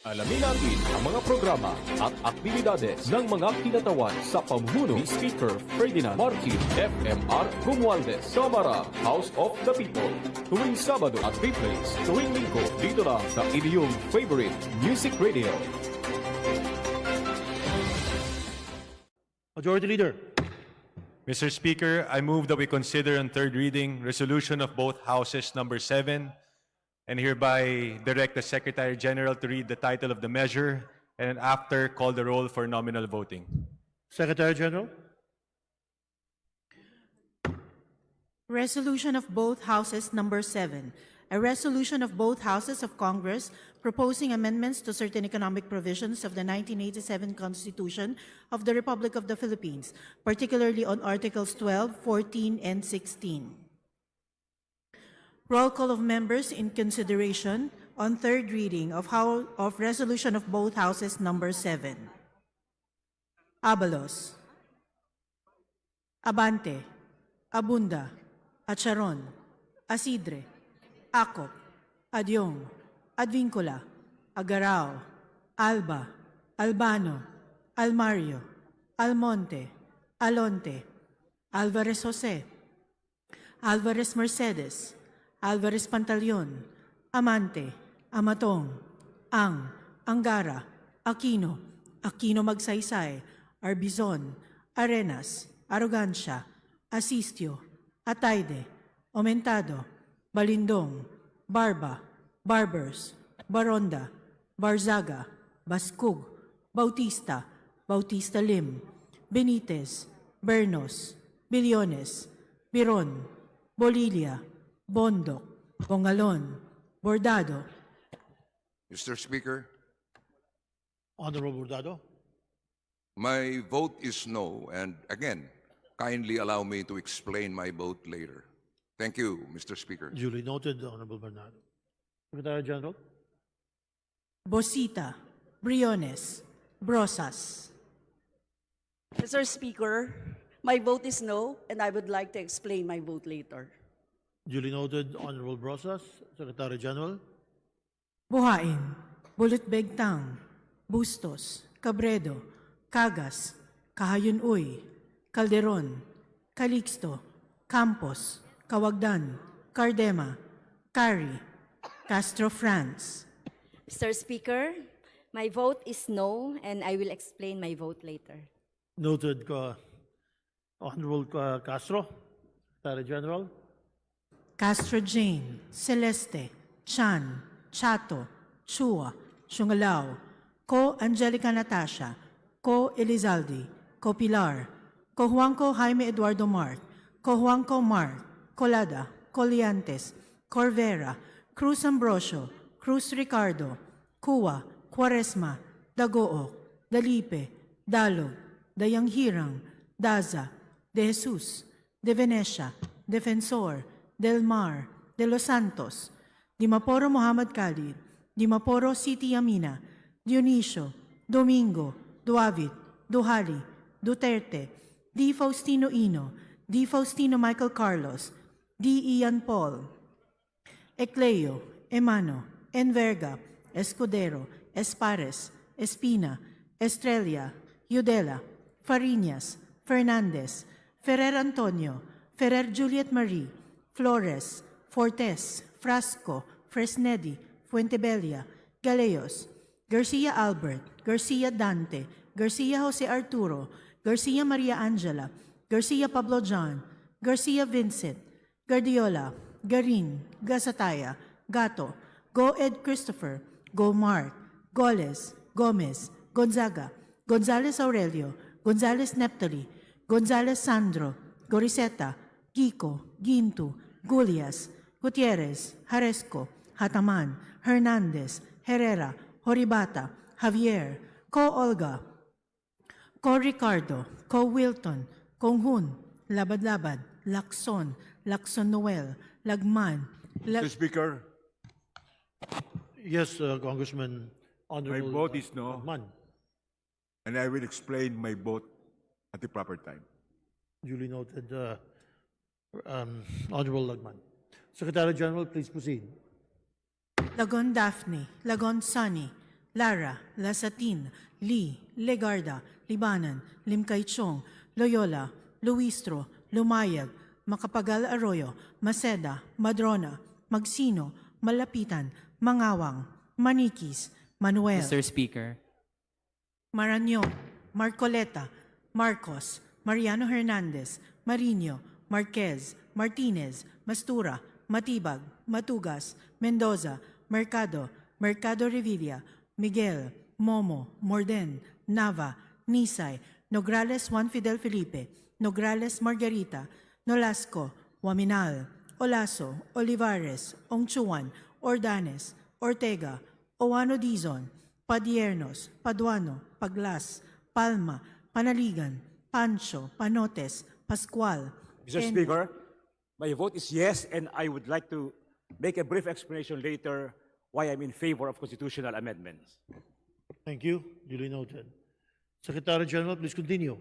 Alamin natin ang mga programa at aktibidades ng mga kinatawan sa pamumuno ni Speaker Ferdinand Martin FMR Romualdez, Kamara, House of the People. Tuwing Sabado at replays tuwing Linggo dito lang sa inyong favorite music radio. Majority Leader. Mr. Speaker, I move that we consider on third reading resolution of both houses number 7 and hereby direct the Secretary General to read the title of the measure and after call the roll for nominal voting. Secretary General. Resolution of both Houses number 7. A resolution of both Houses of Congress proposing amendments to certain economic provisions of the 1987 Constitution of the Republic of the Philippines, particularly on Articles 12, 14, and 16. Roll call of members in consideration on third reading of resolution of both Houses number 7. Abalos, Abante, Abunda, Acharon, Asidre, Acop, Adyong, Advincula, Agarao, Alba, Albano, Almario, Almonte, Alonte, Alvarez Jose, Alvarez Mercedes, Alvarez Pantaleon, Amante, Amatong, Angara, Aquino, Aquino Magsaysay, Arbizon, Arenas, Arrogancia, Asistio, Atayde, Aumentado, Balindong, Barba, Barbers, Baronda, Barzaga, Baskug, Bautista, Bautista Lim, Benitez, Bernos, Billones, Biron, Bolilia, Bondok, Bongalon, Bordado. Mr. Speaker, Honorable Bordado. my vote is no, and again, kindly allow me to explain my vote later. Thank you, Mr. Speaker. Duly noted, Honorable Bernardo. Secretary General. Bosita, Briones, Brosas. Mr. Speaker, my vote is no, and I would like to explain my vote later. Duly noted, Honorable Brosas. Secretary General. Buhain, Bulutbegtang, Bustos, Cabredo, Cagas, Kahayun Uy, Calderon, Calixto, Campos, Kawagdan, Cardema, Cari, Castro France. Mr. Speaker, my vote is no, and I will explain my vote later. Noted, Honorable Castro. Secretary General. Castro Jane, Celeste, Chan, Chato, Chua, Shungalao, Ko Angelica Natasha, Ko Elizalde, Ko Pilar, Ko Juanco Jaime Eduardo Mark, Ko Juanco Mark, Colada, Coliantes, Corvera, Cruz Ambrosio, Cruz Ricardo, Cuwa, Quaresma, Dagook, Dalipe, Dalog, Dayanghirang, Daza, De Jesus, De Venecia, Defensor, Del Mar, De Los Santos, Dimaporo Muhammad Khalid, Dimaporo City Amina, Dionisio, Domingo, Duavit, Duhali, Duterte, D. Faustino Ino, D. Faustino Michael Carlos, D. Ian Paul, Ecleo, Emano, Enverga, Escudero, Espares, Espina, Estrella, Yudela, Fariñas, Fernandez, Ferrer Antonio, Ferrer Juliet Marie, Flores, Fortes, Frasco, Fresnedi, Fuentebella, Galeos, Garcia Albert, Garcia Dante, Garcia Jose Arturo, Garcia Maria Angela, Garcia Pablo John, Garcia Vincent, Guardiola, Garin, Gasataya, Gato, Go Ed Christopher, Go Mark, Goles, Gomez, Gonzaga, Gonzales Aurelio, Gonzales Neptali, Gonzales Sandro, Goriseta, Gico, Gintu, Gulias, Gutierrez, Haresco, Hataman, Hernandez, Herrera, Horibata, Javier, Ko Olga, Ko Ricardo, Ko Wilton, Konghun, Labad-Labad, Lacson, Lacson Noel, Lagman. Mr. Speaker, Yes, Congressman. my Honorable vote is no, Lagman. and I will explain my vote at the proper time. Duly noted, Honorable Lagman. Secretary General, please proceed. Lagon Daphne, Lagon Sunny, Lara, Lasatin, Lee, Legarda, Libanan, Limcaychong, Loyola, Luistro, Lumayag, Macapagal Arroyo, Maceda, Madrona, Magsino, Malapitan, Mangawang, Manikis, Manuel, Mr. Speaker, Marañón, Marcoleta, Marcos, Mariano Hernandez, Marino, Marquez, Martinez, Mastura, Matibag, Matugas, Mendoza, Mercado, Mercado Revilla, Miguel, Momo, Morden, Nava, Nisay, Nograles Juan Fidel Felipe, Nograles Margarita, Nolasco, Waminal, Olaso, Olivares, Ongchuan, Ordanes, Ortega, Owano Dizon, Padiernos, Paduano, Paglas, Palma, Panaligan, Pancho, Panotes, Pascual. Mr. Speaker, my vote is yes, and I would like to make a brief explanation later why I'm in favor of constitutional amendments. Thank you. Duly noted. Secretary General, please continue.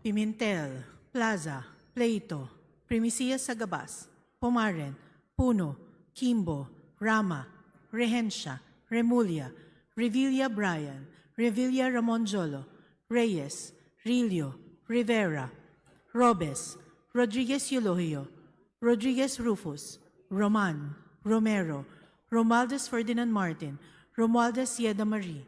Pimentel, Plaza, Pleito, Primicias Sagabas, Pumaren, Puno, Kimbo, Rama, Rehencia, Remulla, Revilla Brian, Revilla Ramon Jolo, Reyes, Rilio, Rivera, Robes, Rodriguez Eulogio, Rodriguez Rufus, Roman, Romero, Romualdez Ferdinand Martin, Romualdez Yeda Marie,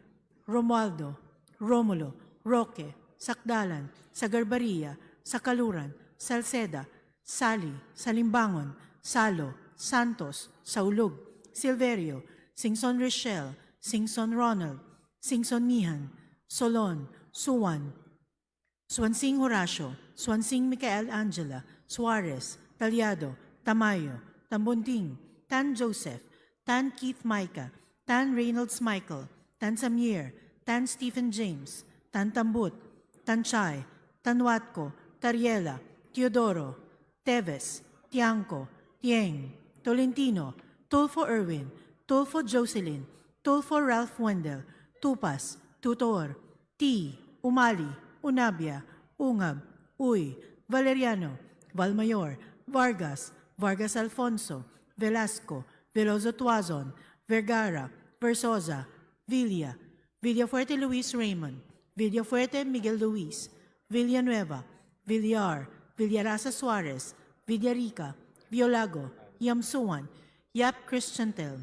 Romualdo, Romulo, Roque, Sakdalan, Sagarbaria, Sakaluran, Salceda, Sali, Salimbangon, Salo, Santos, Saulug, Silverio, Singson Rochelle, Singson Ronald, Singson Mihan, Solon, Suwan, Swansing Horacio, Swansing Micael Angela, Suarez, Talyado, Tamayo, Tambunting, Tan Joseph, Tan Keith Micah, Tan Reynolds Michael, Tan Samir, Tan Stephen James, Tan Tambut, Tan Chay, Tan Watco, Tariela, Teodoro, Teves, Tiangco, Tieng, Tolentino, Tulfo Erwin, Tulfo Jocelyn, Tulfo Ralph Wendell, Tupas, Tutor, T, Umali, Unabia, Ungab, Uy, Valeriano, Valmayor, Vargas, Vargas Alfonso, Velasco, Veloso Tuazon, Vergara, Versosa, Villa, Villafuerte Luis Raymond, Villafuerte Miguel Luis, Villanueva, Villar, Villarasa Suarez, Villarica, Violago, Yamsuan, Yap Christiantel,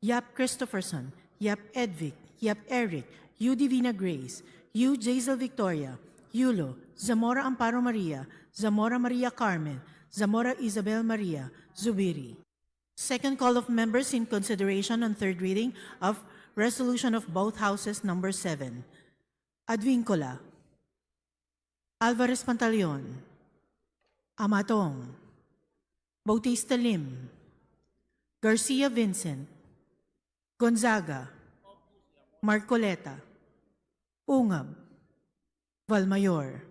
Yap Christopherson, Yap Edvic, Yap Eric, U Divina Grace, U Jazel Victoria, Yulo, Zamora Amparo Maria, Zamora Maria Carmen, Zamora Isabel Maria, Zubiri. Second call of members in consideration on third reading of resolution of both houses number 7. Advincola, Alvarez Pantaleon, Amatong, Bautista Lim, Garcia Vincent, Gonzaga, Marcoleta, Ungab, Valmayor.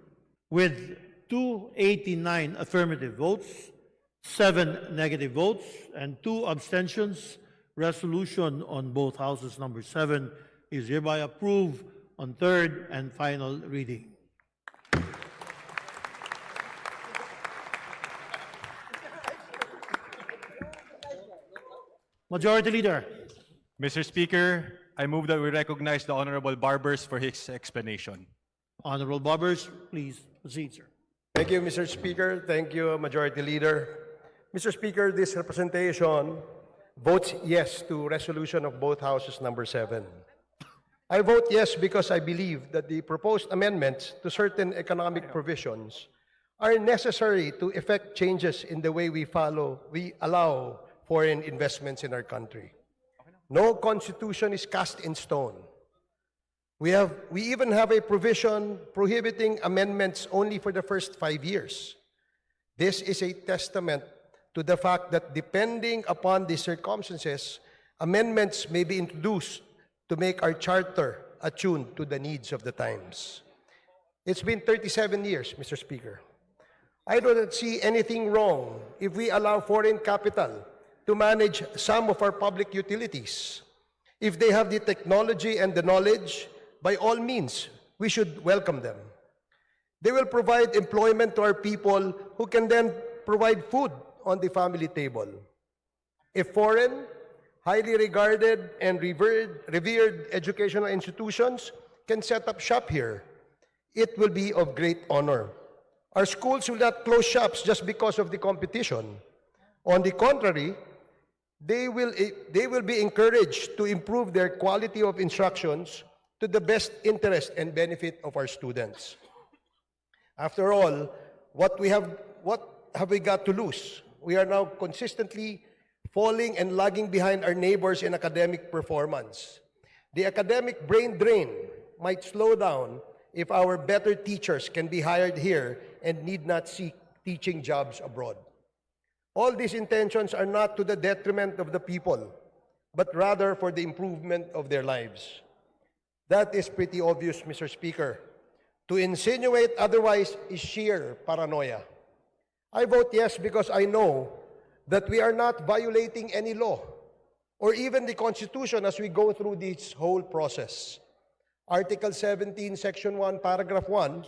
With 289 affirmative votes, 7 negative votes, and 2 abstentions, resolution on both houses number 7 is hereby approved on third and final reading. Majority Leader. Mr. Speaker, I move that we recognize the Honorable Barbers for his explanation. Honorable Barbers, please proceed, sir. Thank you, Mr. Speaker. Thank you, Majority Leader. Mr. Speaker, this representation votes yes to resolution of both houses number 7. I vote yes because I believe that the proposed amendments to certain economic provisions are necessary to effect changes in the way we allow foreign investments in our country. No constitution is cast in stone. We even have a provision prohibiting amendments only for the first 5 years. This is a testament to the fact that depending upon the circumstances, amendments may be introduced to make our charter attuned to the needs of the times. It's been 37 years, Mr. Speaker. I do not see anything wrong if we allow foreign capital to manage some of our public utilities. If they have the technology and the knowledge, by all means, we should welcome them. They will provide employment to our people who can then provide food on the family table. If foreign, highly regarded and revered educational institutions can set up shop here. It will be of great honor. Our schools will not close shops just because of the competition. On the contrary, they will be encouraged to improve their quality of instructions to the best interest and benefit of our students. After all, what have we got to lose? We are now consistently falling and lagging behind our neighbors in academic performance. The academic brain drain might slow down if our better teachers can be hired here and need not seek teaching jobs abroad. All these intentions are not to the detriment of the people, but rather for the improvement of their lives. That is pretty obvious, Mr. Speaker. To insinuate otherwise is sheer paranoia. I vote yes because I know that we are not violating any law or even the Constitution as we go through this whole process. Article 17, Section 1, Paragraph 1,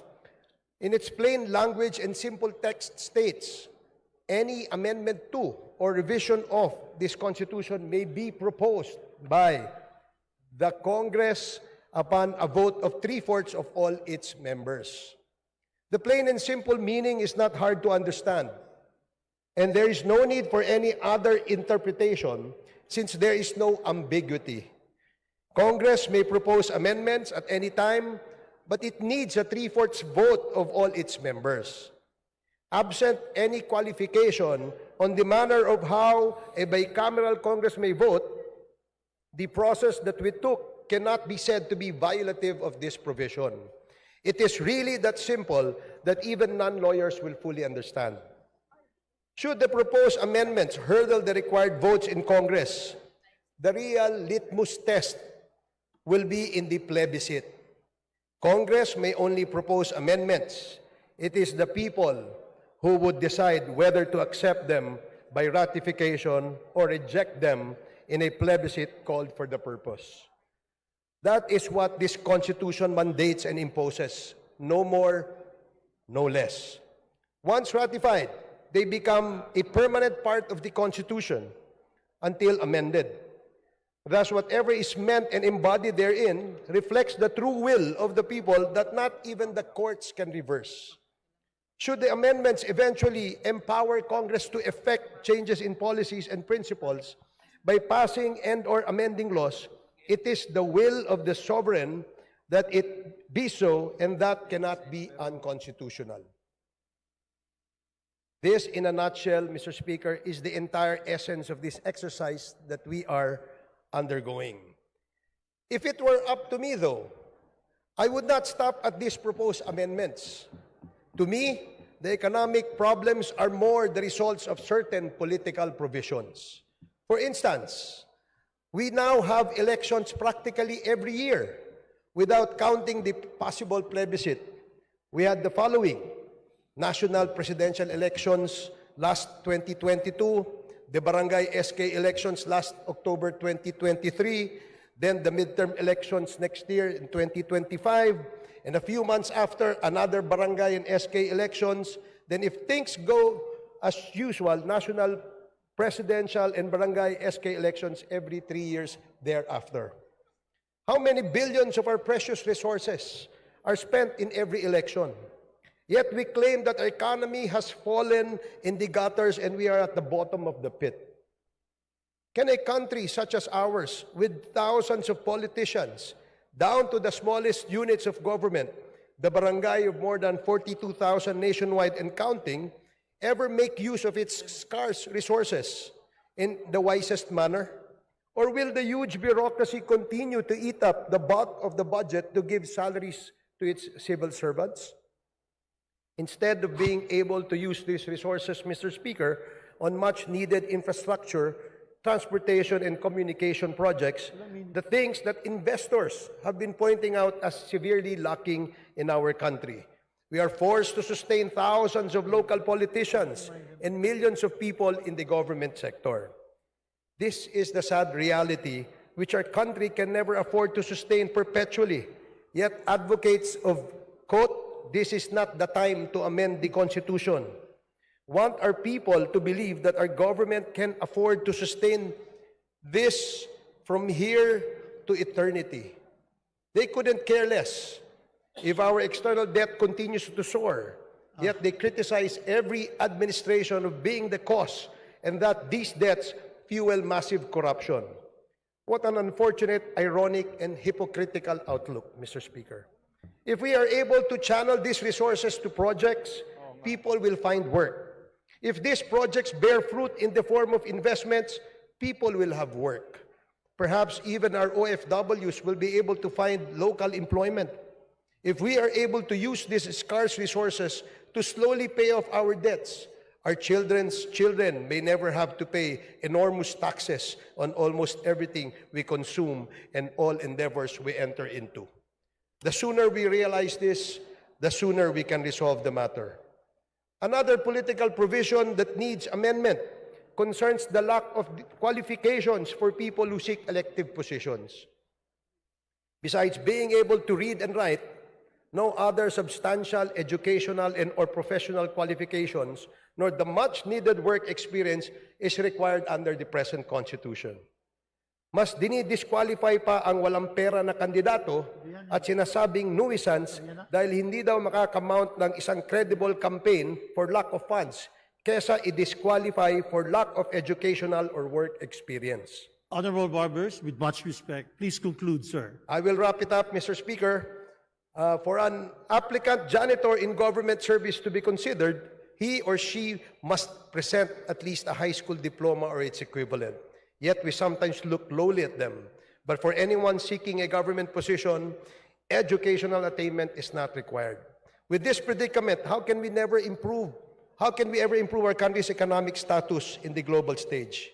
in its plain language and simple text states, any amendment to or revision of this Constitution may be proposed by the Congress upon a vote of 3/4 of all its members. The plain and simple meaning is not hard to understand, and there is no need for any other interpretation since there is no ambiguity. Congress may propose amendments at any time, but it needs a 3/4 vote of all its members. Absent any qualification on the manner of how a bicameral Congress may vote, the process that we took cannot be said to be violative of this provision. It is really that simple that even non-lawyers will fully understand. Should the proposed amendments hurdle the required votes in Congress, the real litmus test will be in the plebiscite. Congress may only propose amendments. It is the people who would decide whether to accept them by ratification or reject them in a plebiscite called for the purpose. That is what this Constitution mandates and imposes, no more, no less. Once ratified, they become a permanent part of the Constitution until amended. Thus, whatever is meant and embodied therein reflects the true will of the people that not even the courts can reverse. Should the amendments eventually empower Congress to effect changes in policies and principles by passing and/or amending laws, it is the will of the sovereign that it be so, and that cannot be unconstitutional. This, in a nutshell, Mr. Speaker, is the entire essence of this exercise that we are undergoing. If it were up to me, though, I would not stop at these proposed amendments. To me, the economic problems are more the results of certain political provisions. For instance, we now have elections practically every year without counting the possible plebiscite. We had the following: national presidential elections last 2022, the barangay SK elections last October 2023, then the midterm elections next year in 2025, and a few months after, another barangay and SK elections. Then if things go as usual, national, presidential, and barangay SK elections every 3 years thereafter. How many billions of our precious resources are spent in every election? Yet we claim that our economy has fallen in the gutters and we are at the bottom of the pit. Can a country such as ours, with thousands of politicians, down to the smallest units of government, the barangay of more than 42,000 nationwide and counting, ever make use of its scarce resources in the wisest manner? Or will the huge bureaucracy continue to eat up the bulk of the budget to give salaries to its civil servants? Instead of being able to use these resources, Mr. Speaker, on much-needed infrastructure, transportation, and communication projects, the things that investors have been pointing out as severely lacking in our country. We are forced to sustain thousands of local politicians and millions of people in the government sector. This is the sad reality which our country can never afford to sustain perpetually. Yet advocates of, quote, "this is not the time to amend the Constitution," want our people to believe that our government can afford to sustain this from here to eternity. They couldn't care less if our external debt continues to soar, yet they criticize every administration of being the cause and that these debts fuel massive corruption. What an unfortunate, ironic, and hypocritical outlook, Mr. Speaker. If we are able to channel these resources to projects, people will find work. If these projects bear fruit in the form of investments, people will have work. Perhaps even our OFWs will be able to find local employment. If we are able to use these scarce resources to slowly pay off our debts, our children's children may never have to pay enormous taxes on almost everything we consume and all endeavors we enter into. The sooner we realize this, the sooner we can resolve the matter. Another political provision that needs amendment concerns the lack of qualifications for people who seek elective positions. Besides being able to read and write, no other substantial educational and or professional qualifications nor the much-needed work experience is required under the present Constitution. Mas dinidisqualify pa ang walang pera na kandidato at sinasabing nuisance dahil hindi daw makakamount ng isang credible campaign for lack of funds kesa i-disqualify for lack of educational or work experience. Honorable Barbers, with much respect, please conclude, sir. I will wrap it up, Mr. Speaker. For an applicant janitor in government service to be considered, he or she must present at least a high school diploma or its equivalent. Yet we sometimes look lowly at them. But for anyone seeking a government position, educational attainment is not required. With this predicament, how can we ever improve our country's economic status in the global stage?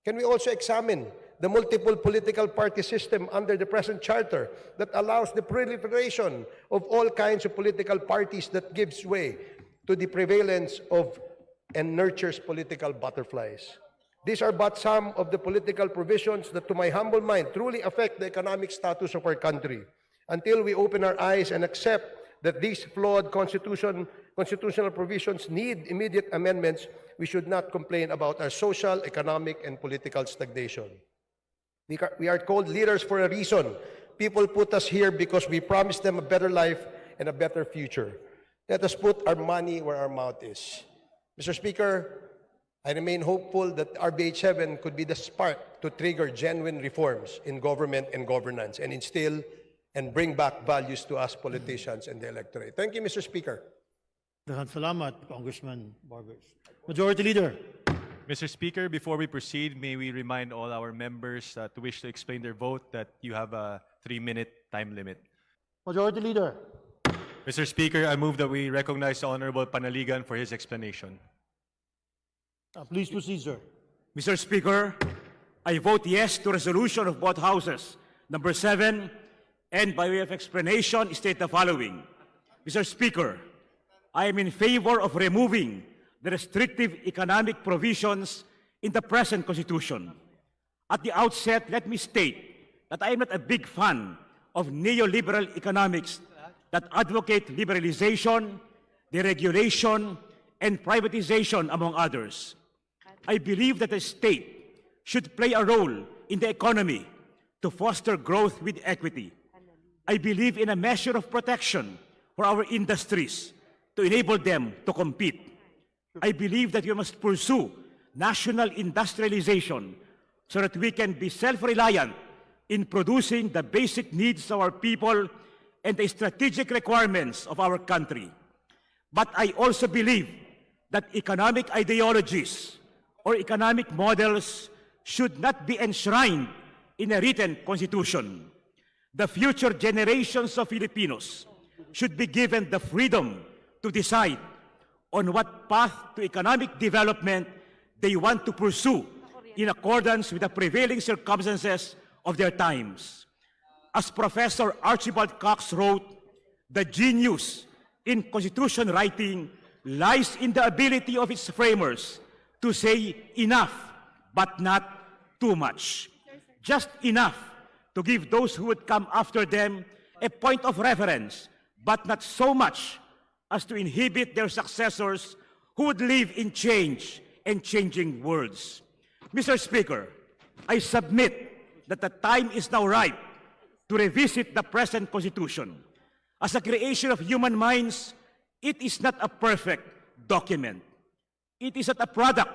Can we also examine the multiple political party system under the present charter that allows the proliferation of all kinds of political parties that gives way to the prevalence of and nurtures political butterflies? These are but some of the political provisions that, to my humble mind, truly affect the economic status of our country. Until we open our eyes and accept that these flawed constitutional provisions need immediate amendments, we should not complain about our social, economic, and political stagnation. We are called leaders for a reason. People put us here because we promised them a better life and a better future. Let us put our money where our mouth is. Mr. Speaker, I remain hopeful that RBH 7 could be the spark to trigger genuine reforms in government and governance and instill and bring back values to us politicians and the electorate. Thank you, Mr. Speaker. Daghang salamat, Congressman Barbers. Majority Leader. Mr. Speaker, before we proceed, may we remind all our members to wish to explain their vote that you have a 3-minute time limit. Majority Leader. Mr. Speaker, I move that we recognize the Honorable Panaligan for his explanation. Please proceed, sir. Mr. Speaker, I vote yes to resolution of both houses. Number 7, and by way of explanation, state the following. Mr. Speaker, I am in favor of removing the restrictive economic provisions in the present Constitution. At the outset, let me state that I am not a big fan of neoliberal economics that advocate liberalization, deregulation, and privatization, among others. I believe that the state should play a role in the economy to foster growth with equity. I believe in a measure of protection for our industries to enable them to compete. I believe that we must pursue national industrialization so that we can be self-reliant in producing the basic needs of our people and the strategic requirements of our country. But I also believe that economic ideologies or economic models should not be enshrined in a written constitution. The future generations of Filipinos should be given the freedom to decide on what path to economic development they want to pursue in accordance with the prevailing circumstances of their times. As Professor Archibald Cox wrote, the genius in constitution writing lies in the ability of its framers to say enough, but not too much. Just enough to give those who would come after them a point of reference, but not so much as to inhibit their successors who would live in change and changing worlds. Mr. Speaker, I submit that the time is now ripe to revisit the present Constitution. As a creation of human minds, it is not a perfect document. It is not a product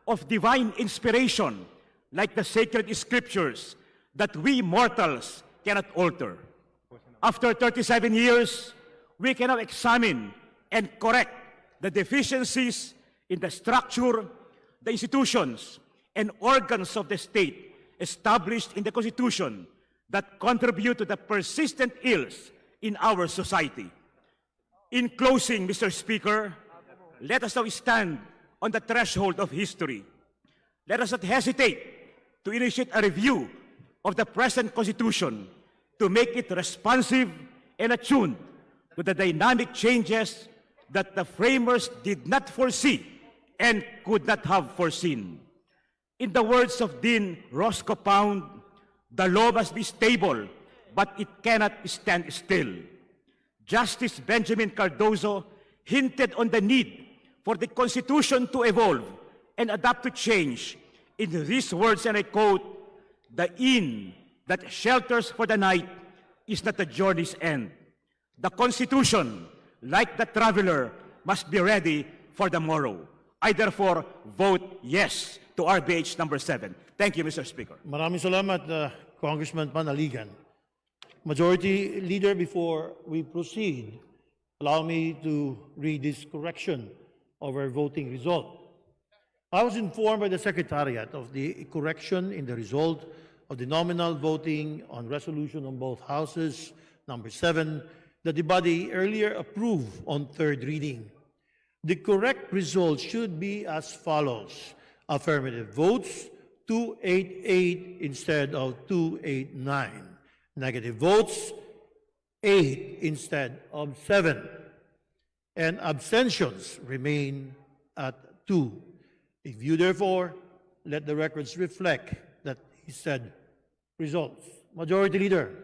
of divine inspiration like the sacred scriptures that we mortals cannot alter. After 37 years, we can now examine and correct the deficiencies in the structure, the institutions, and organs of the state established in the Constitution that contribute to the persistent ills in our society. In closing, Mr. Speaker, let us now stand on the threshold of history. Let us not hesitate to initiate a review of the present Constitution to make it responsive and attuned to the dynamic changes that the framers did not foresee and could not have foreseen. In the words of Dean Roscoe Pound, the law must be stable, but it cannot stand still. Justice Benjamin Cardozo hinted on the need for the Constitution to evolve and adapt to change. In these words, and I quote, "The inn that shelters for the night is not the journey's end. The Constitution, like the traveler, must be ready for the morrow." I therefore vote yes to RBH number 7. Thank you, Mr. Speaker. Maraming salamat, Congressman Panaligan. Majority Leader, before we proceed, allow me to read this correction of our voting result. I was informed by the Secretariat of the correction in the result of the nominal voting on resolution on both houses, number 7, that the body earlier approved on third reading. The correct result should be as follows. Affirmative votes, 288 instead of 289. Negative votes, 8 instead of 7. And abstentions remain at 2. If you therefore let the records reflect that he said results. Majority Leader.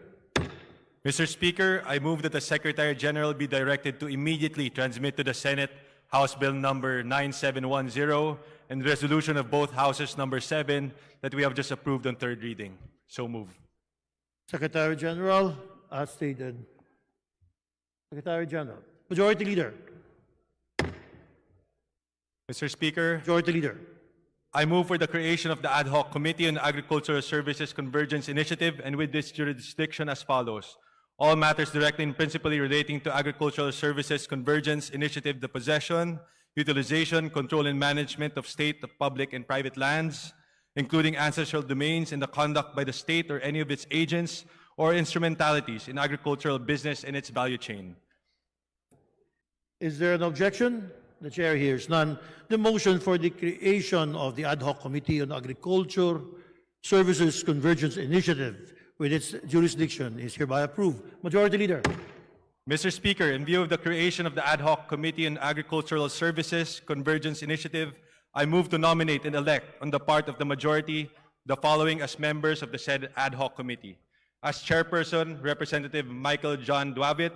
Mr. Speaker, I move that the Secretary General be directed to immediately transmit to the Senate House Bill number 9710 and resolution of both houses number 7 that we have just approved on third reading. So move. Secretary General, as stated. Secretary General. Majority Leader. Mr. Speaker, Majority Leader. I move for the creation of the Ad Hoc Committee on Agricultural Services Convergence Initiative and with this jurisdiction as follows. All matters directly and principally relating to agricultural services convergence initiative, the possession, utilization, control, and management of state, public, and private lands, including ancestral domains, and the conduct by the state or any of its agents or instrumentalities in agricultural business and its value chain. Is there an objection? The chair hears none. The motion for the creation of the Ad Hoc Committee on Agriculture Services Convergence Initiative with its jurisdiction is hereby approved. Majority Leader. Mr. Speaker, in view of the creation of the Ad Hoc Committee on Agricultural Services Convergence Initiative, I move to nominate and elect on the part of the majority the following as members of the said Ad Hoc Committee. As Chairperson, Representative Michael John Duavit.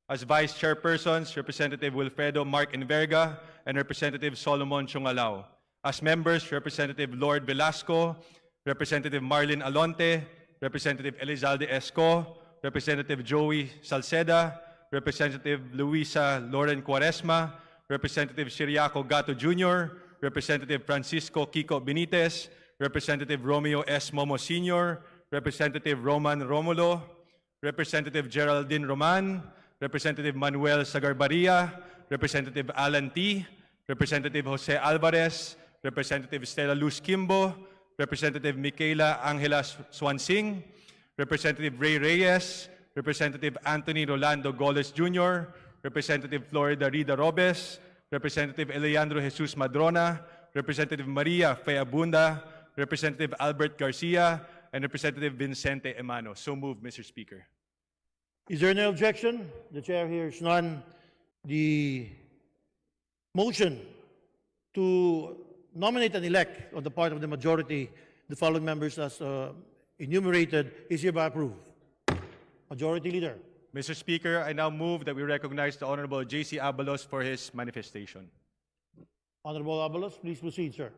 As Vice Chairpersons, Representative Wilfredo Mark Enverga and Representative Solomon Chungalao. As members, Representative Lord Velasco, Representative Marlin Alonte, Representative Elizalde Esco, Representative Joey Salceda, Representative Luisa Loren Cuaresma, Representative Siriaco Gato Jr., Representative Francisco Kiko Benitez, Representative Romeo S. Momo Sr., Representative Roman Romulo, Representative Geraldine Roman, Representative Manuel Sagarbaria, Representative Alan T., Representative Jose Alvarez, Representative Stella Luz Kimbo, Representative Michaela Angela Swansing, Representative Ray Reyes, Representative Anthony Rolando Goles Jr., Representative Florida Rida Robes, Representative Eleandro Jesus Madrona, Representative Maria Feabunda, Representative Albert Garcia, and Representative Vincente Emano. So moved, Mr. Speaker. Is there any objection? The chair hears none. The motion to nominate and elect on the part of the majority the following members as enumerated is hereby approved. Majority Leader. Mr. Speaker, I now move that we recognize the Honorable J.C. Abalos for his manifestation. Honorable Abalos, please proceed, sir.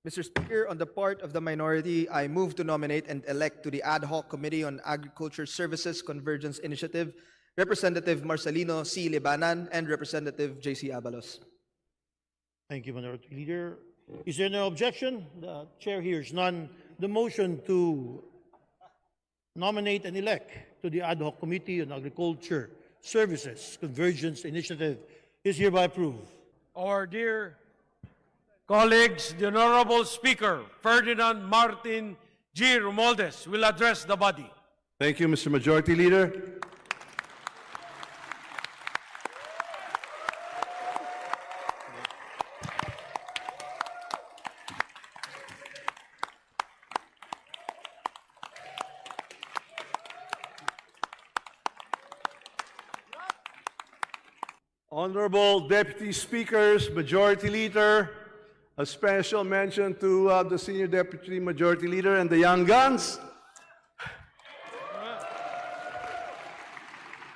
Mr. Speaker, on the part of the minority, I move to nominate and elect to the Ad Hoc Committee on Agriculture Services Convergence Initiative Representative Marcelino C. Libanan and Representative J.C. Abalos. Thank you, Minority Leader. Is there no objection? The chair hears none. The motion to nominate and elect to the Ad Hoc Committee on Agriculture Services Convergence Initiative is hereby approved. Our dear colleagues, the Honorable Speaker, Ferdinand Martin G. Romualdez, will address the body. Thank you, Mr. Majority Leader. Honorable Deputy Speakers, Majority Leader, a special mention to the Senior Deputy Majority Leader and the young guns.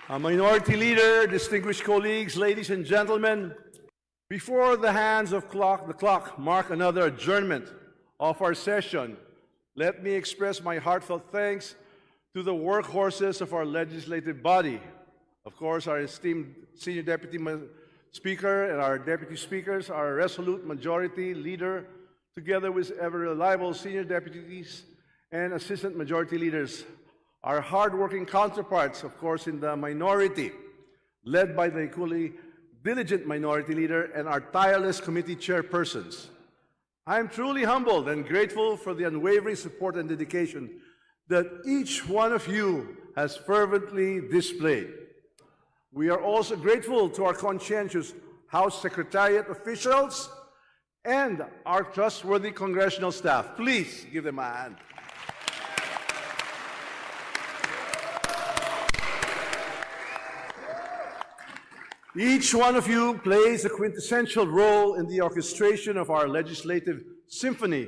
Minority Leader, distinguished colleagues, ladies and gentlemen, before the hands of the clock mark another adjournment of our session, let me express my heartfelt thanks to the workhorses of our legislative body. Of course, our esteemed Senior Deputy Speaker and our Deputy Speakers, our resolute Majority Leader, together with ever-reliable Senior Deputies and Assistant Majority Leaders, our hard-working counterparts, of course, in the minority, led by the equally diligent Minority Leader and our tireless committee chairpersons. I am truly humbled and grateful for the unwavering support and dedication that each one of you has fervently displayed. We are also grateful to our conscientious House Secretariat officials and our trustworthy congressional staff. Please give them a hand. Each one of you plays a quintessential role in the orchestration of our legislative symphony.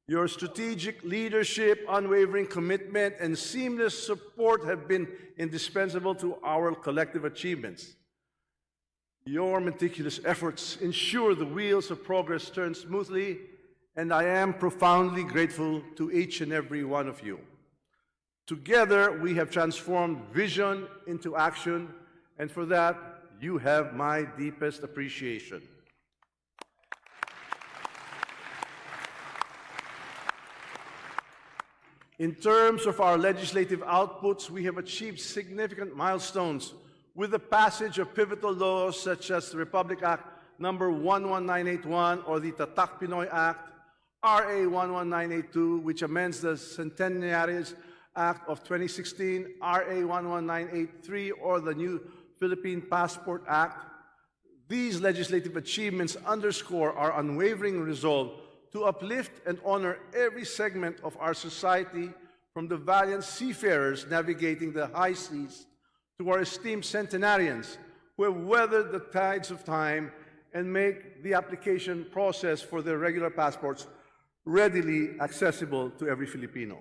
Your strategic leadership, unwavering commitment, and seamless support have been indispensable to our collective achievements. Your meticulous efforts ensure the wheels of progress turn smoothly, and I am profoundly grateful to each and every one of you. Together, we have transformed vision into action, and for that, you have my deepest appreciation. In terms of our legislative outputs, we have achieved significant milestones with the passage of pivotal laws such as the Republic Act number 11981 or the Tatak Pinoy Act, RA 11982, which amends the Centenaries Act of 2016, RA 11983, or the new Philippine Passport Act. These legislative achievements underscore our unwavering resolve to uplift and honor every segment of our society, from the valiant seafarers navigating the high seas to our esteemed centenarians who have weathered the tides of time and make the application process for their regular passports readily accessible to every Filipino.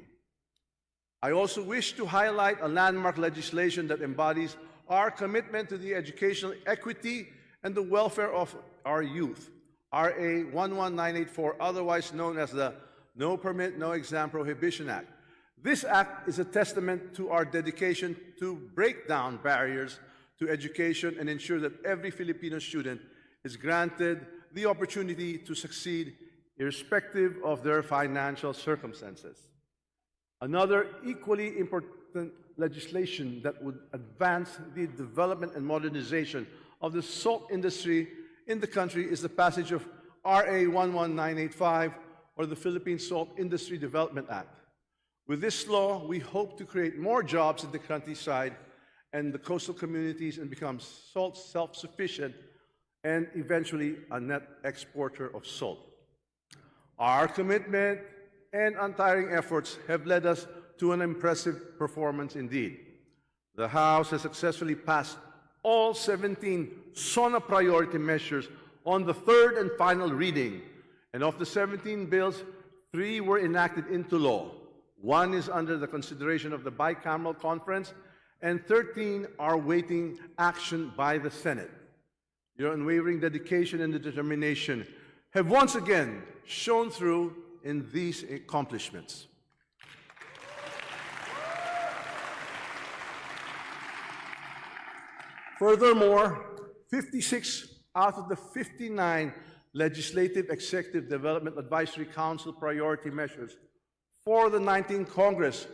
I also wish to highlight a landmark legislation that embodies our commitment to the educational equity and the welfare of our youth. RA 11984, otherwise known as the No Permit, No Exam Prohibition Act. This act is a testament to our dedication to break down barriers to education and ensure that every Filipino student is granted the opportunity to succeed irrespective of their financial circumstances. Another equally important legislation that would advance the development and modernization of the salt industry in the country is the passage of RA 11985, or the Philippine Salt Industry Development Act. With this law, we hope to create more jobs in the countryside and the coastal communities and become salt self-sufficient and eventually a net exporter of salt. Our commitment and untiring efforts have led us to an impressive performance indeed. The House has successfully passed all 17 SONA priority measures on the third and final reading. And of the 17 bills, 3 were enacted into law. 1 is under the consideration of the bicameral conference, and 13 are waiting action by the Senate. Your unwavering dedication and determination have once again shown through in these accomplishments. Furthermore, 56 out of the 59 Legislative Executive Development Advisory Council priority measures for the 19th Congress,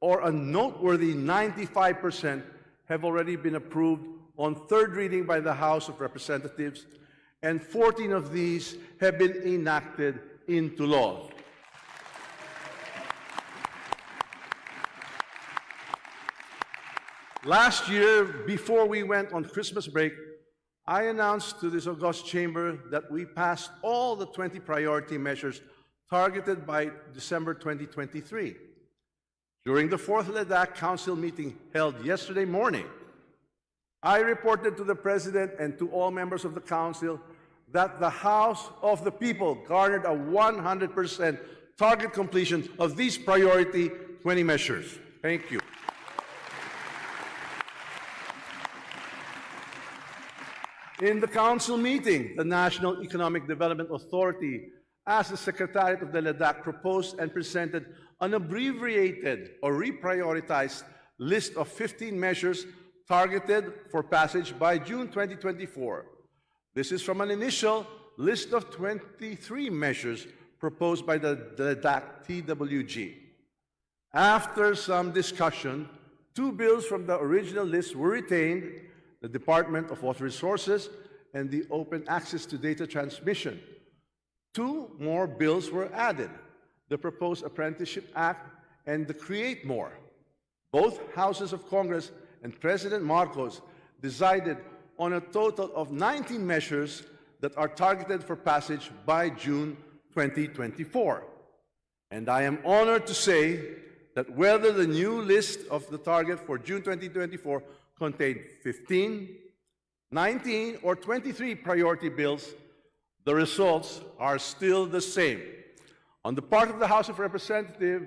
or a noteworthy 95%, have already been approved on third reading by the House of Representatives, and 14 of these have been enacted into law. Last year, before we went on Christmas break, I announced to this august chamber that we passed all the 20 priority measures targeted by December 2023. During the fourth Ladakh Council meeting held yesterday morning, I reported to the President and to all members of the Council that the House of the People garnered a 100% target completion of these priority 20 measures. Thank you. In the Council meeting, the National Economic Development Authority, as the Secretariat of the Ladakh, proposed and presented an abbreviated or reprioritized list of 15 measures targeted for passage by June 2024. This is from an initial list of 23 measures proposed by the Ladakh TWG. After some discussion, 2 bills from the original list were retained: the Department of Water Resources and the Open Access to Data Transmission. 2 more bills were added: the proposed Apprenticeship Act and the Create More. Both houses of Congress and President Marcos decided on a total of 19 measures that are targeted for passage by June 2024. And I am honored to say that whether the new list of the target for June 2024 contained 15, 19, or 23 priority bills, the results are still the same. On the part of the House of Representatives,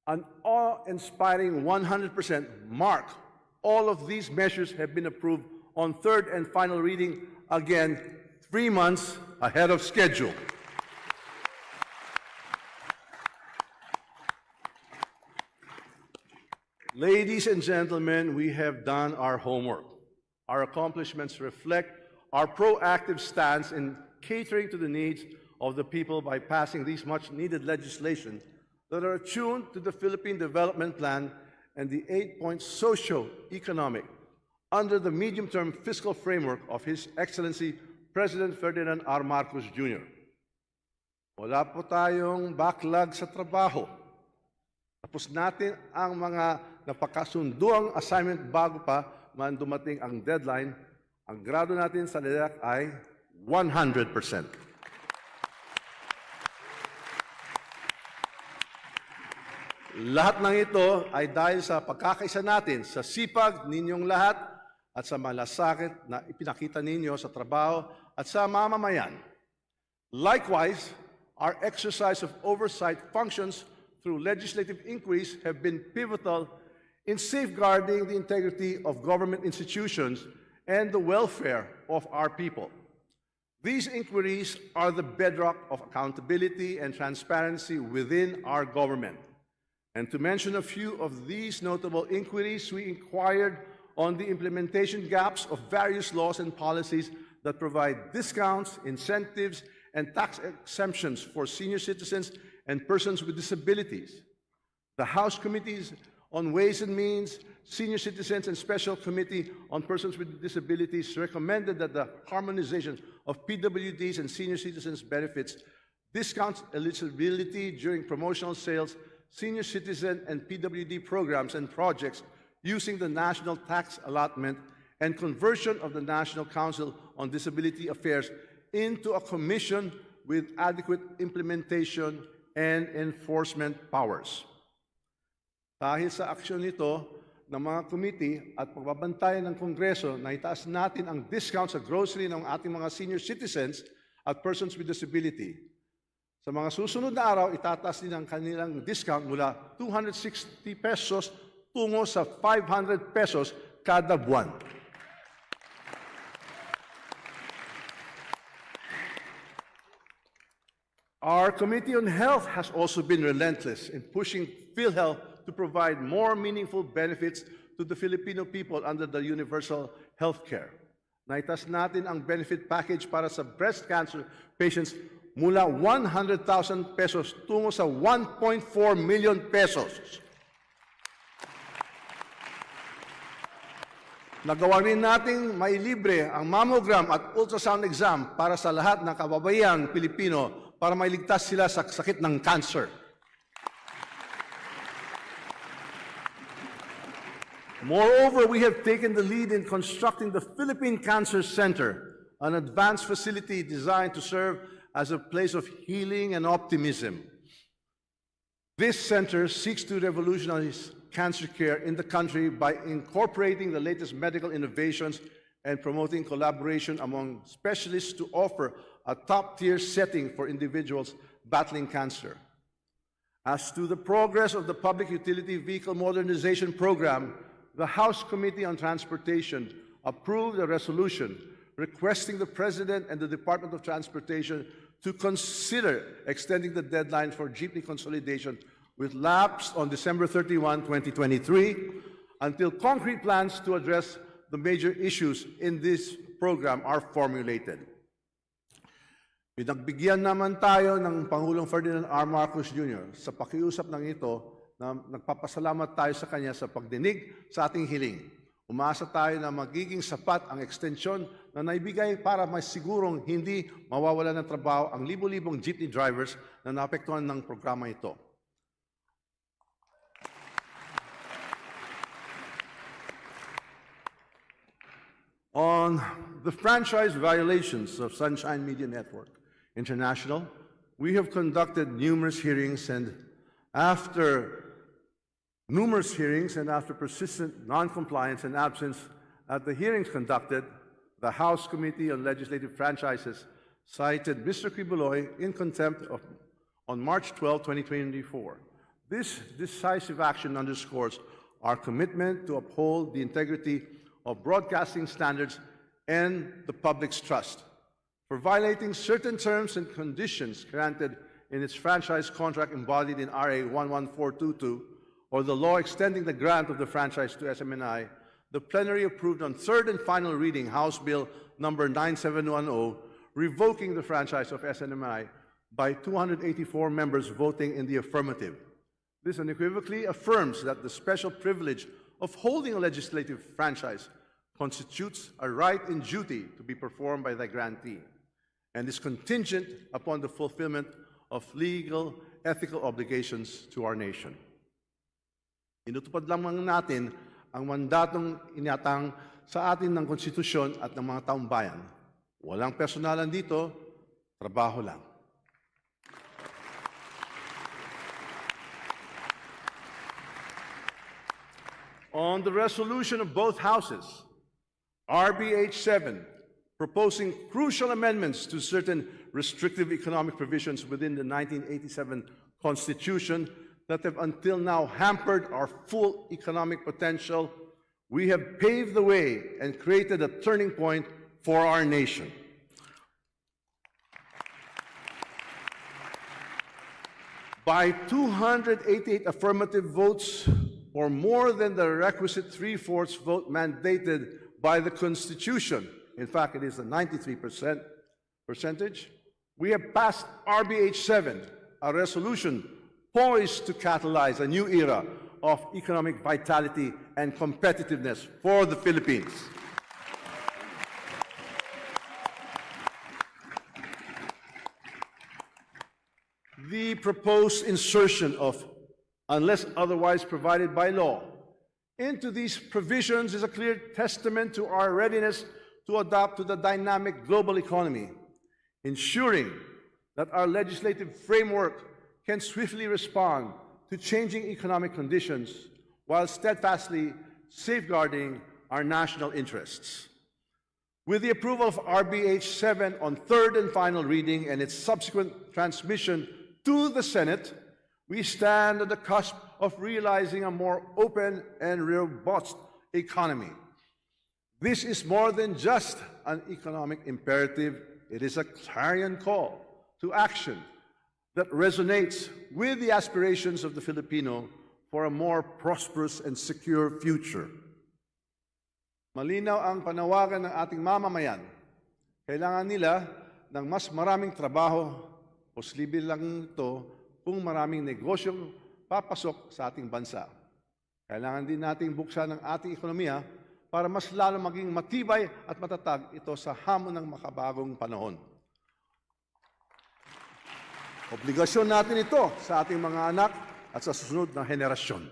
an awe-inspiring 100% mark. All of these measures have been approved on third and final reading, again, 3 months ahead of schedule. Ladies and gentlemen, we have done our homework. Our accomplishments reflect our proactive stance in catering to the needs of the people by passing these much-needed legislation that are attuned to the Philippine Development Plan and the 8-point socio-economic under the medium-term fiscal framework of His Excellency President Ferdinand R. Marcos Jr. Wala po tayong backlog sa trabaho. Tapos natin ang mga napakasunduang assignment bago pa man dumating ang deadline. Ang grado natin sa Ladakh ay 100%. Lahat ng ito ay dahil sa pagkakaisa natin sa sipag ninyong lahat at sa malasakit na ipinakita ninyo sa trabaho at sa mamamayan. Likewise, our exercise of oversight functions through legislative inquiries have been pivotal in safeguarding the integrity of government institutions and the welfare of our people. These inquiries are the bedrock of accountability and transparency within our government. And to mention a few of these notable inquiries, we inquired on the implementation gaps of various laws and policies that provide discounts, incentives, and tax exemptions for senior citizens and persons with disabilities. The House Committees on Ways and Means, Senior Citizens, and Special Committee on Persons with Disabilities recommended that the harmonization of PWDs and senior citizens' benefits, discounts eligibility during promotional sales, senior citizen and PWD programs and projects using the National Tax Allotment, and conversion of the National Council on Disability Affairs into a commission with adequate implementation and enforcement powers. Dahil sa aksyon nito ng mga committee at pagbabantay ng Kongreso na itaas natin ang discount sa grocery ng ating mga senior citizens at persons with disability. Sa mga susunod na araw, itataas din ang kanilang discount mula 260 pesos tungo sa 500 pesos kada buwan. Our Committee on Health has also been relentless in pushing PhilHealth to provide more meaningful benefits to the Filipino people under the universal health care. Naitas natin ang benefit package para sa breast cancer patients mula 100,000 pesos tungo sa 1.4 million pesos. Nagawa rin nating mailibre ang mammogram at ultrasound exam para sa lahat ng kababayan Pilipino para mailigtas sila sa sakit ng cancer. Moreover, we have taken the lead in constructing the Philippine Cancer Center, an advanced facility designed to serve as a place of healing and optimism. This center seeks to revolutionize cancer care in the country by incorporating the latest medical innovations and promoting collaboration among specialists to offer a top-tier setting for individuals battling cancer. As to the progress of the Public Utility Vehicle Modernization Program, the House Committee on Transportation approved a resolution requesting the President and the Department of Transportation to consider extending the deadline for jeepney consolidation with lapse on December 31, 2023, until concrete plans to address the major issues in this program are formulated. Pinagbigyan naman tayo ng Pangulong Ferdinand R. Marcos Jr. sa pakiusap ng ito na nagpapasalamat tayo sa kanya sa pagdinig sa ating hiling. Umaasa tayo na magiging sapat ang ekstensyon na naibigay para masigurong hindi mawawalan ng trabaho ang libo-libong jeepney drivers na naapektuhan ng programa ito. On the franchise violations of Sunshine Media Network International, we have conducted numerous hearings, and after persistent non-compliance and absence at the hearings conducted, the House Committee on Legislative Franchises cited Mr. Quiboloy in contempt on March 12, 2024. This decisive action underscores our commitment to uphold the integrity of broadcasting standards and the public's trust. For violating certain terms and conditions granted in its franchise contract embodied in RA 11422, or the law extending the grant of the franchise to SMNI, the plenary approved on third and final reading House Bill number 9710, revoking the franchise of SMNI by 284 members voting in the affirmative. This unequivocally affirms that the special privilege of holding a legislative franchise constitutes a right and duty to be performed by the grantee, and is contingent upon the fulfillment of legal, ethical obligations to our nation. Inutupad lamang natin ang mandatong inatang sa atin ng konstitusyon at ng mga taong bayan. Walang personalan dito, trabaho lang. On the resolution of both houses, RBH 7, proposing crucial amendments to certain restrictive economic provisions within the 1987 Constitution that have until now hampered our full economic potential, we have paved the way and created a turning point for our nation. By 288 affirmative votes, or more than the requisite 3/4 vote mandated by the Constitution, in fact, it is a 93% percentage, we have passed RBH 7, a resolution poised to catalyze a new era of economic vitality and competitiveness for the Philippines. The proposed insertion of "unless otherwise provided by law" into these provisions is a clear testament to our readiness to adapt to the dynamic global economy, ensuring that our legislative framework can swiftly respond to changing economic conditions while steadfastly safeguarding our national interests. With the approval of RBH 7 on third and final reading and its subsequent transmission to the Senate, we stand at the cusp of realizing a more open and robust economy. This is more than just an economic imperative. It is a clarion call to action that resonates with the aspirations of the Filipino for a more prosperous and secure future. Malinaw ang panawagan ng ating mamamayan. Kailangan nila ng mas maraming trabaho, posible lang ito kung maraming negosyong papasok sa ating bansa. Kailangan din nating buksan ang ating ekonomiya para mas lalo maging matibay at matatag ito sa hamon ng makabagong panahon. Obligasyon natin ito sa ating mga anak at sa susunod na henerasyon.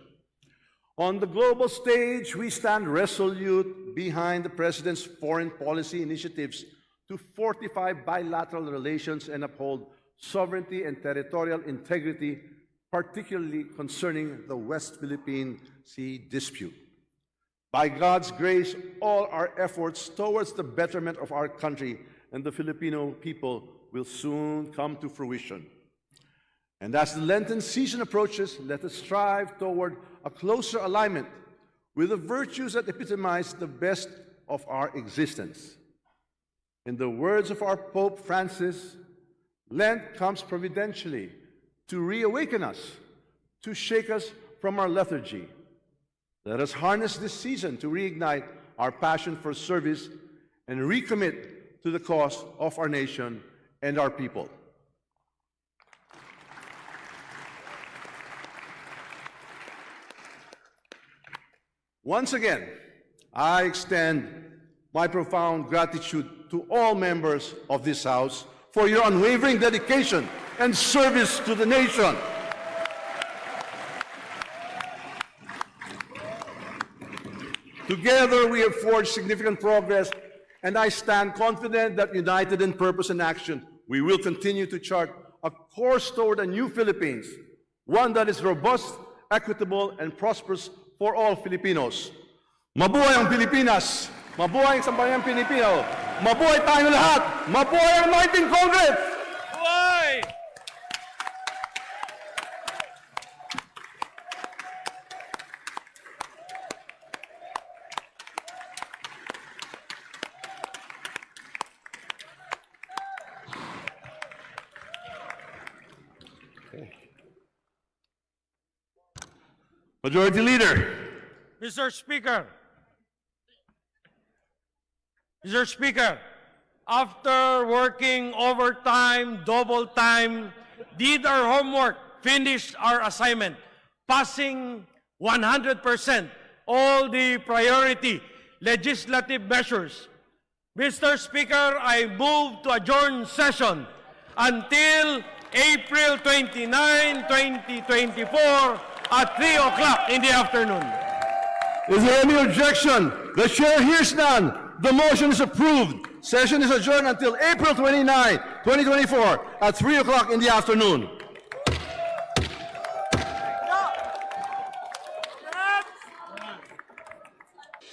On the global stage, we stand resolute behind the President's foreign policy initiatives to fortify bilateral relations and uphold sovereignty and territorial integrity, particularly concerning the West Philippine Sea dispute. By God's grace, all our efforts towards the betterment of our country and the Filipino people will soon come to fruition. And as the Lenten season approaches, let us strive toward a closer alignment with the virtues that epitomize the best of our existence. In the words of our Pope Francis, Lent comes providentially to reawaken us, to shake us from our lethargy. Let us harness this season to reignite our passion for service and recommit to the cause of our nation and our people. Once again, I extend my profound gratitude to all members of this House for your unwavering dedication and service to the nation. Together, we have forged significant progress, and I stand confident that united in purpose and action, we will continue to chart a course toward a new Philippines, one that is robust, equitable, and prosperous for all Filipinos. Mabuhay ang Pilipinas! Mabuhay ang sambayang Pilipino! Mabuhay tayong lahat! Mabuhay ang 19th Congress! Why? Majority Leader. Mr. Speaker, after working overtime, double time, did our homework, finished our assignment, passing 100% all the priority legislative measures. Mr. Speaker, I move to adjourn session until April 29, 2024 at 3 o'clock in the afternoon. Is there any objection? The chair hears none. The motion is approved. Session is adjourned until April 29, 2024 at 3 o'clock in the afternoon.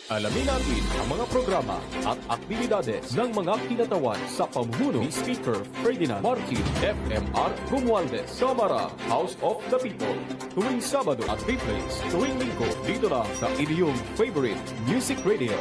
Alamin natin ang mga programa at aktibidades ng mga kinatawan sa pamumuno ni Speaker Ferdinand Martin FMR Romualdez, Kamara, House of the People. Tuwing Sabado at replays, tuwing Linggo, dito lang sa inyong favorite music radio.